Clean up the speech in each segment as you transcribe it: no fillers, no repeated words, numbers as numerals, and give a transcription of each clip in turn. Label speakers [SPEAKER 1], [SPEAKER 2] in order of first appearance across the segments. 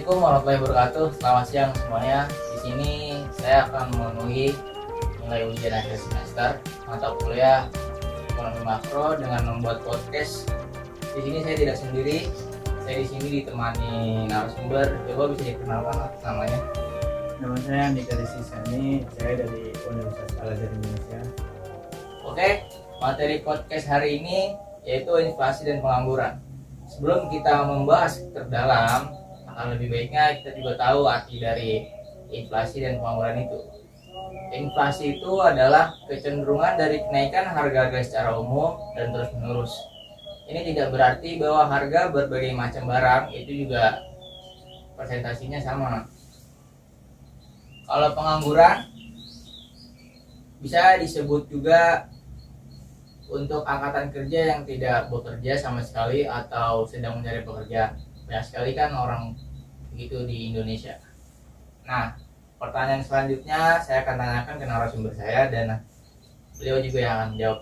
[SPEAKER 1] Assalamualaikum warahmatullahi wabarakatuh. Selamat siang semuanya. Di sini saya akan memenuhi nilai ujian akhir semester mata kuliah ekonomi makro dengan membuat podcast. Di sini saya tidak sendiri. Saya di sini ditemani narasumber. Coba bisa dikenalkan namanya.
[SPEAKER 2] Nama saya Andika Desisani, saya dari Universitas Al-Azhar Indonesia.
[SPEAKER 1] Oke, materi podcast hari ini yaitu inflasi dan pengangguran. Sebelum kita membahas terdalam, akan lebih baiknya kita juga tahu arti dari inflasi dan pengangguran itu. Inflasi itu adalah kecenderungan dari kenaikan harga-harga secara umum dan terus-menerus. Ini tidak berarti bahwa harga berbagai macam barang itu juga presentasinya sama. Kalau pengangguran bisa disebut juga untuk angkatan kerja yang tidak bekerja sama sekali atau sedang mencari pekerja. Banyak sekali kan orang begitu di Indonesia. Nah, pertanyaan selanjutnya saya akan tanyakan ke narasumber saya dan beliau juga yang akan menjawab.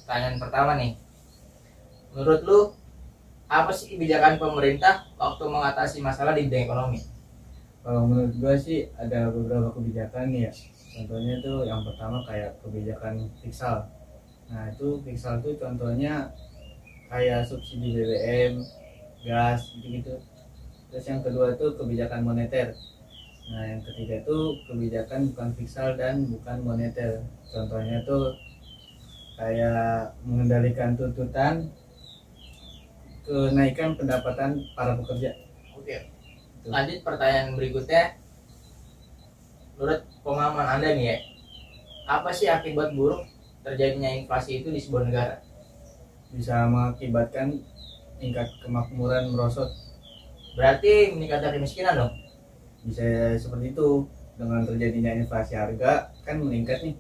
[SPEAKER 1] Pertanyaan pertama nih, menurut lu apa sih kebijakan pemerintah waktu mengatasi masalah di bidang ekonomi?
[SPEAKER 2] Kalau menurut gue sih ada beberapa kebijakan nih ya. Contohnya tuh yang pertama kayak kebijakan fiskal. Nah itu fiskal tuh contohnya kayak subsidi BBM, gas gitu-gitu. Terus yang kedua tuh kebijakan moneter. Nah yang ketiga tuh kebijakan bukan fiskal dan bukan moneter. Contohnya tuh kayak mengendalikan tuntutan kenaikan pendapatan para pekerja.
[SPEAKER 1] Oke. Lanjut pertanyaan berikutnya. Menurut pemahaman Anda nih ya, apa sih akibat buruk terjadinya inflasi itu di sebuah negara?
[SPEAKER 2] Bisa mengakibatkan tingkat kemakmuran merosot.
[SPEAKER 1] Berarti meningkatkan kemiskinan dong?
[SPEAKER 2] Bisa seperti itu. Dengan terjadinya inflasi harga kan meningkat nih.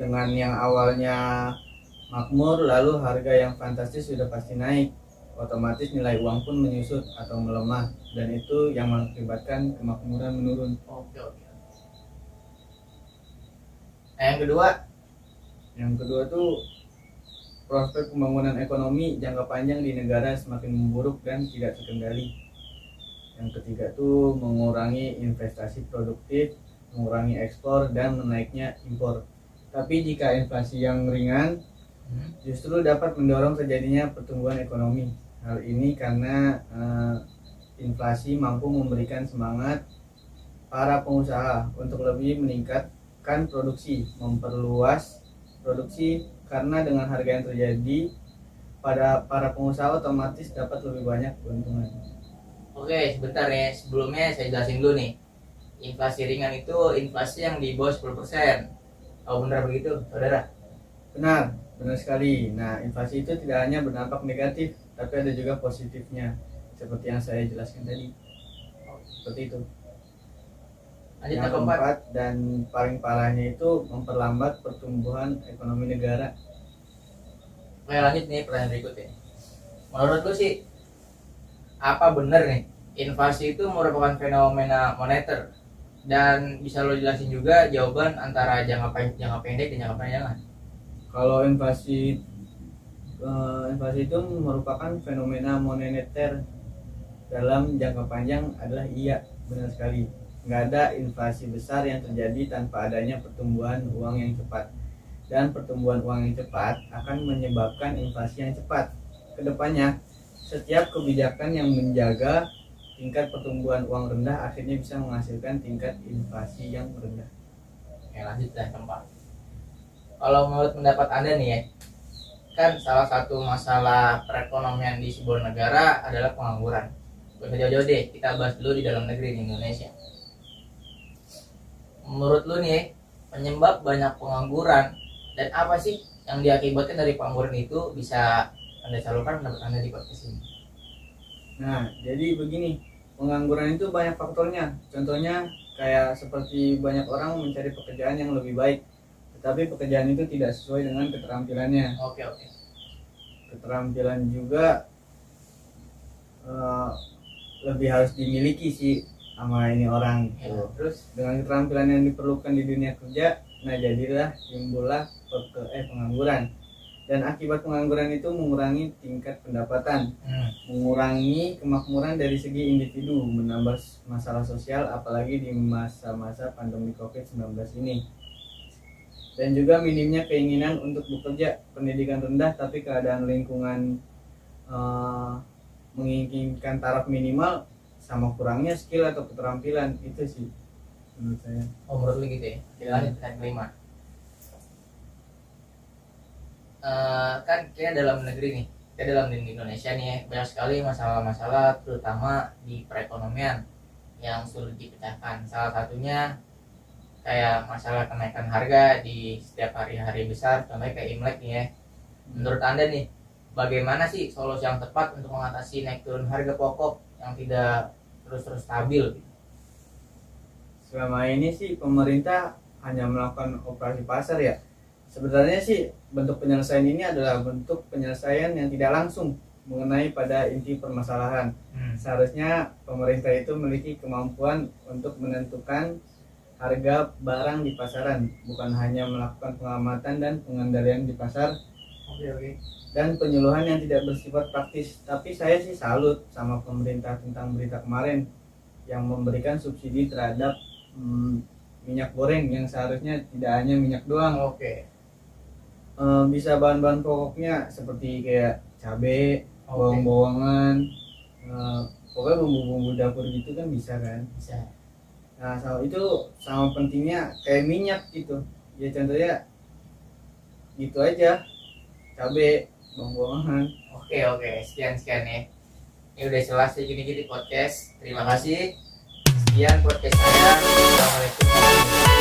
[SPEAKER 2] Dengan yang awalnya makmur lalu harga yang fantastis sudah pasti naik, otomatis nilai uang pun menyusut atau melemah, dan itu yang mengakibatkan kemakmuran menurun.
[SPEAKER 1] Oke. Nah, yang kedua
[SPEAKER 2] tuh prospek pembangunan ekonomi jangka panjang di negara semakin memburuk dan tidak terkendali. Yang ketiga tuh mengurangi investasi produktif, mengurangi ekspor dan menaiknya impor. Tapi jika inflasi yang ringan justru dapat mendorong terjadinya pertumbuhan ekonomi. Hal ini karena inflasi mampu memberikan semangat para pengusaha untuk lebih meningkatkan produksi, memperluas produksi, karena dengan harga yang terjadi pada para pengusaha otomatis dapat lebih banyak keuntungan.
[SPEAKER 1] Oke, sebentar ya. Sebelumnya saya jelasin dulu nih. Inflasi ringan itu inflasi yang di bawah 10%. Oh, benar begitu, saudara?
[SPEAKER 2] Benar sekali. Nah, inflasi itu tidak hanya berdampak negatif, tapi ada juga positifnya, seperti yang saya jelaskan tadi. Seperti itu. Yang keempat dan paling parahnya itu memperlambat pertumbuhan ekonomi negara.
[SPEAKER 1] Oke, lanjut nih pertanyaan berikutnya. Menurut lu sih, apa benar nih inflasi itu merupakan fenomena moneter? Dan bisa lo jelasin juga jawaban antara jangka pendek dan jangka panjang?
[SPEAKER 2] Kalau inflasi itu merupakan fenomena moneter dalam jangka panjang adalah iya, benar sekali. Nggak ada inflasi besar yang terjadi tanpa adanya pertumbuhan uang yang cepat. Dan pertumbuhan uang yang cepat akan menyebabkan inflasi yang cepat. Kedepannya, setiap kebijakan yang menjaga tingkat pertumbuhan uang rendah akhirnya bisa menghasilkan tingkat inflasi yang rendah.
[SPEAKER 1] Oke, lanjut dan keempat. Kalau menurut pendapat Anda nih ya, kan salah satu masalah perekonomian di sebuah negara adalah pengangguran. Gak usah jauh-jauh deh, kita bahas dulu di dalam negeri di Indonesia. Menurut lu nih, penyebab banyak pengangguran dan apa sih yang diakibatkan dari pengangguran itu, bisa Anda salurkan pendapat Anda di podcast ini?
[SPEAKER 2] Nah, jadi begini, pengangguran itu banyak faktornya. Contohnya kayak seperti banyak orang mencari pekerjaan yang lebih baik, tetapi pekerjaan itu tidak sesuai dengan keterampilannya.
[SPEAKER 1] Oke.
[SPEAKER 2] Keterampilan juga lebih harus dimiliki sih sama ini orang. Terus dengan keterampilan yang diperlukan di dunia kerja, nah jadilah timbullah pengangguran. Dan akibat pengangguran itu mengurangi tingkat pendapatan, mengurangi kemakmuran dari segi individu, menambah masalah sosial apalagi di masa-masa pandemi COVID-19 ini. Dan juga minimnya keinginan untuk bekerja, pendidikan rendah tapi keadaan lingkungan menginginkan taraf minimal sama kurangnya skill atau keterampilan. Itu sih menurut saya.
[SPEAKER 1] Oh, menurut lu gitu ya. Lanjut ke kelima. Kan kita dalam negeri nih, kita dalam di Indonesia nih banyak sekali masalah-masalah terutama di perekonomian yang sulit dipecahkan. Salah satunya kayak masalah kenaikan harga di setiap hari-hari besar, contohnya kayak Imlek nih ya. Menurut Anda nih, bagaimana sih solusi yang tepat untuk mengatasi naik turun harga pokok yang tidak terus-terus stabil?
[SPEAKER 2] Selama ini sih pemerintah hanya melakukan operasi pasar ya. Sebenarnya sih bentuk penyelesaian ini adalah bentuk penyelesaian yang tidak langsung mengenai pada inti permasalahan. Seharusnya pemerintah itu memiliki kemampuan untuk menentukan harga barang di pasaran, bukan hanya melakukan pengamatan dan pengendalian di pasar. Dan penyuluhan yang tidak bersifat praktis. Tapi saya sih salut sama pemerintah tentang berita kemarin yang memberikan subsidi terhadap minyak goreng yang seharusnya tidak hanya minyak doang. Bisa bahan-bahan pokoknya seperti kayak cabai, bawang-bawangan, pokoknya bumbu-bumbu dapur gitu kan bisa kan?
[SPEAKER 1] Bisa.
[SPEAKER 2] Nah, itu sama pentingnya kayak minyak gitu. Ya contohnya gitu aja, cabai, bawang-bawangan.
[SPEAKER 1] Oke, sekian ya. Ini udah jelas gini-gini podcast. Terima kasih. Sekian podcast saya. Assalamualaikum warahmatullahi wabarakatuh.